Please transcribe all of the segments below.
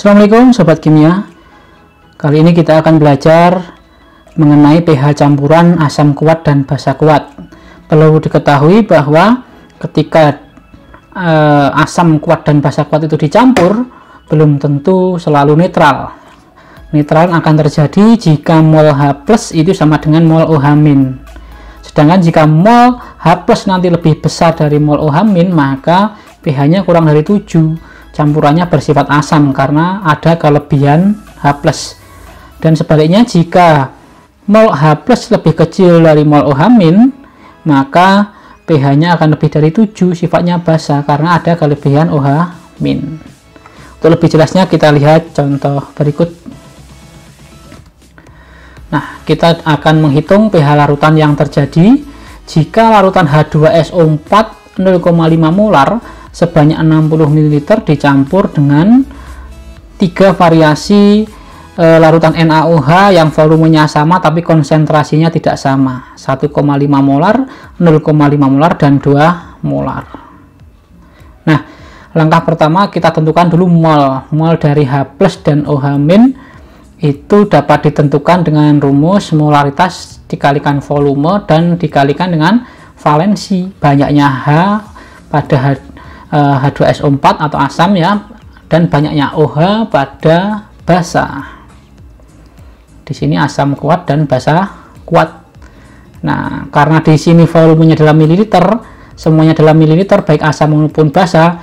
Assalamualaikum Sobat Kimia. Kali ini kita akan belajar mengenai pH campuran asam kuat dan basa kuat. Perlu diketahui bahwa ketika asam kuat dan basa kuat itu dicampur, belum tentu selalu netral. Netral akan terjadi jika mol H+ itu sama dengan mol OH-. Sedangkan jika mol H+ nanti lebih besar dari mol OH-, maka pH-nya kurang dari 7. Campurannya bersifat asam karena ada kelebihan H+. Dan sebaliknya jika mol H+ lebih kecil dari mol OH-, maka pH-nya akan lebih dari 7, sifatnya basa karena ada kelebihan OH-. Untuk lebih jelasnya kita lihat contoh berikut. Nah, kita akan menghitung pH larutan yang terjadi jika larutan H2SO4 0,5 molar sebanyak 60 ml dicampur dengan 3 variasi larutan NaOH yang volumenya sama tapi konsentrasinya tidak sama, 1,5 molar, 0,5 molar, dan 2 molar. Nah, langkah pertama kita tentukan dulu mol dari H+ dan OH- itu dapat ditentukan dengan rumus molaritas dikalikan volume dan dikalikan dengan valensi, banyaknya H pada H2SO4 atau asam ya, dan banyaknya OH pada basa. Di sini asam kuat dan basa kuat. Nah, karena di sini volumenya dalam mililiter, semuanya dalam mililiter baik asam maupun basa,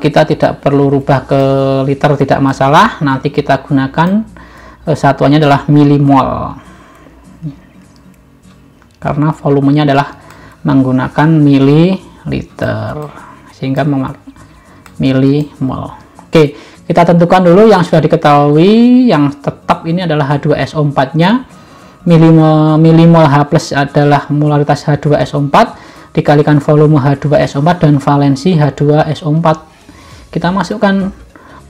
kita tidak perlu rubah ke liter, tidak masalah. Nanti kita gunakan satuannya adalah milimol. Karena volumenya adalah menggunakan mililiter, sehingga milimol. Oke, kita tentukan dulu yang sudah diketahui. Yang tetap ini adalah H2SO4 nya, milimol H+ adalah molaritas H2SO4 dikalikan volume H2SO4 dan valensi H2SO4. Kita masukkan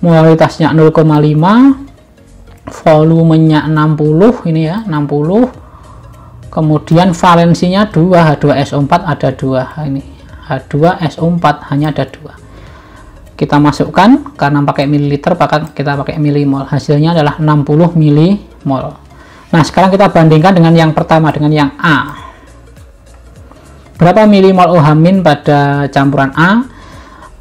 molaritasnya 0,5, volumenya 60 ini ya, 60, kemudian valensinya 2, H2SO4 ada 2 ini, H2SO4 hanya ada 2. Kita masukkan, karena pakai mililiter maka kita pakai milimol, hasilnya adalah 60 milimol. Nah, sekarang kita bandingkan dengan yang pertama, dengan yang A. Berapa milimol OH- pada campuran A?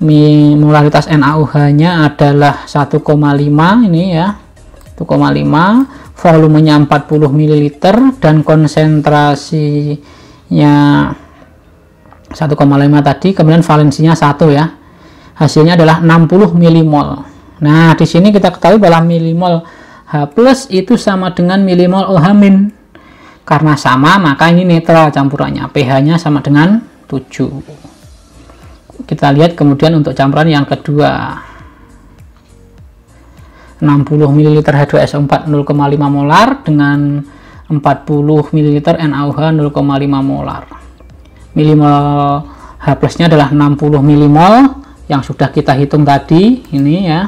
Molaritas NaOH nya adalah 1,5 ini ya, 1,5, volumenya 40 ml dan konsentrasinya 1,5 tadi, kemudian valensinya 1 ya. Hasilnya adalah 60 milimol. Nah, di sini kita ketahui bahwa milimol H+ itu sama dengan milimol OH-. Karena sama, maka ini netral campurannya. pH-nya sama dengan 7. Kita lihat kemudian untuk campuran yang kedua. 60 ml H2SO4 0,5 molar dengan 40 ml NaOH 0,5 molar. Milimol H+ nya adalah 60 milimol yang sudah kita hitung tadi ini ya.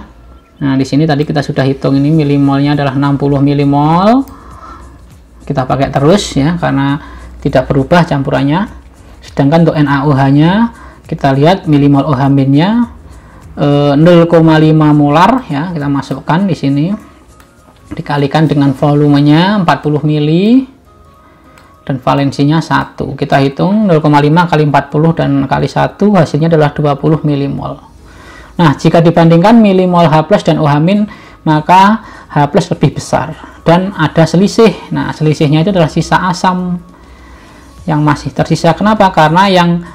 Nah, di sini tadi kita sudah hitung, ini milimolnya adalah 60 milimol. Kita pakai terus ya karena tidak berubah campurannya. Sedangkan untuk NaOH nya kita lihat milimol OH- nya 0,5 molar ya, kita masukkan di sini dikalikan dengan volumenya 40 ml dan valensinya 1. Kita hitung 0,5 kali 40 dan kali 1, hasilnya adalah 20 milimol. Nah, jika dibandingkan milimol H+ dan OH-, maka H+ lebih besar dan ada selisih. Nah, selisihnya itu adalah sisa asam yang masih tersisa. Kenapa? Karena yang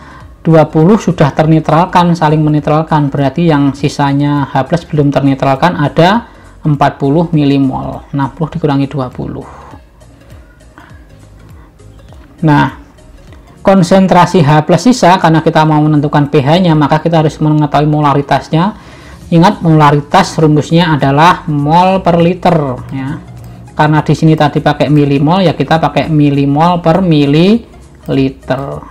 20 sudah ternetralkan, saling menetralkan, berarti yang sisanya H+ belum ternetralkan ada 40 milimol. 60 dikurangi 20. Nah, konsentrasi H+ sisa, karena kita mau menentukan pH-nya, maka kita harus mengetahui molaritasnya. Ingat, molaritas rumusnya adalah mol per liter ya. Karena di sini tadi pakai milimol, ya kita pakai milimol per mililiter.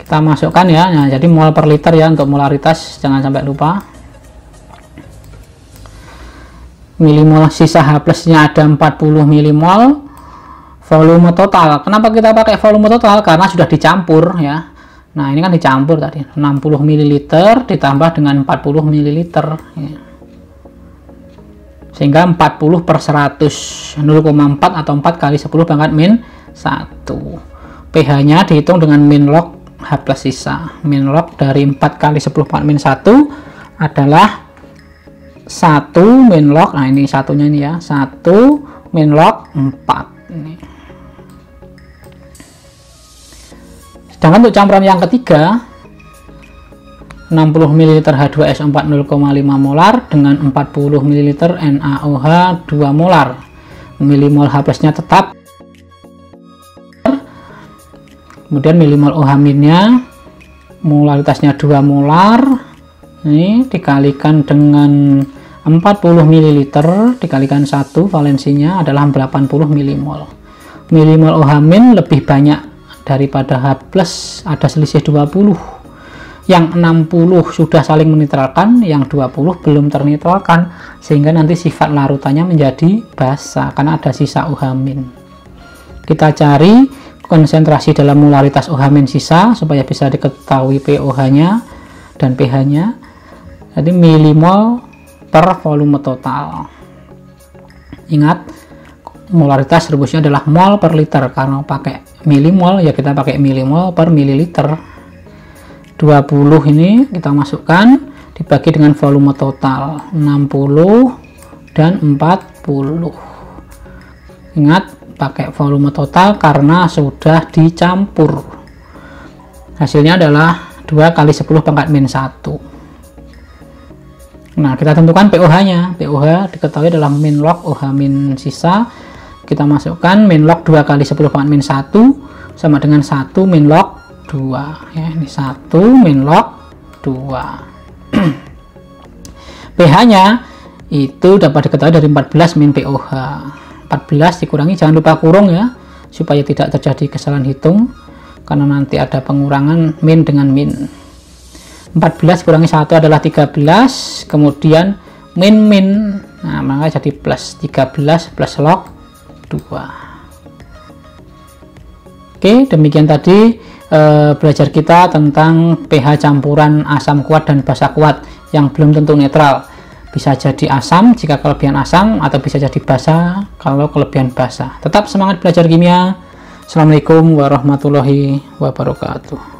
Kita masukkan ya. Nah, jadi mol per liter ya untuk molaritas, jangan sampai lupa. Milimol sisa H+ nya ada 40 milimol. Volume total, kenapa kita pakai volume total? Karena sudah dicampur ya. Nah, ini kan dicampur tadi, 60 ml ditambah dengan 40 ml ya. sehingga 40/100, 0,4 atau 4 kali 10 pangkat min 1. pH nya dihitung dengan min log H plus sisa. Min log dari 4 kali 10 pangkat min 1 adalah 1 min log, nah ini satunya ini ya, 1 min log 4 ini. Sedangkan untuk campuran yang ketiga, 60 ml H2SO4 0,5 molar dengan 40 ml NaOH 2 molar. Milimol H plusnya tetap, kemudian milimol OH minnya molaritasnya 2 molar, ini dikalikan dengan 40 ml dikalikan 1, valensinya adalah 80 milimol. Milimol OH min lebih banyak daripada H plus, ada selisih 20. Yang 60 sudah saling menetralkan, yang 20 belum ternetralkan, sehingga nanti sifat larutannya menjadi basa karena ada sisa OH min. Kita cari konsentrasi dalam molaritas OH min sisa supaya bisa diketahui pOH nya dan pH nya. Jadi milimol per volume total. Ingat, molaritas rumusnya adalah mol per liter, karena pakai milimol ya kita pakai milimol per mililiter. 20 ini kita masukkan dibagi dengan volume total 60 dan 40. Ingat, pakai volume total karena sudah dicampur. Hasilnya adalah 2 kali 10 pangkat min 1. Nah, kita tentukan pOH nya. pOH diketahui adalah min log OH min sisa. Kita masukkan min log 2 kali 10 pangkat min 1 sama dengan 1 min log 2 ya, ini 1 min log 2. pH nya itu dapat diketahui dari 14 min pOH. 14 dikurangi, jangan lupa kurung ya, supaya tidak terjadi kesalahan hitung, karena nanti ada pengurangan min dengan min. 14 kurangi 1 adalah 13, kemudian min, nah maka jadi plus 13 plus log 2. Oke, demikian tadi belajar kita tentang pH campuran asam kuat dan basa kuat yang belum tentu netral. Bisa jadi asam jika kelebihan asam, atau bisa jadi basa kalau kelebihan basa. Tetap semangat belajar kimia. Assalamualaikum warahmatullahi wabarakatuh.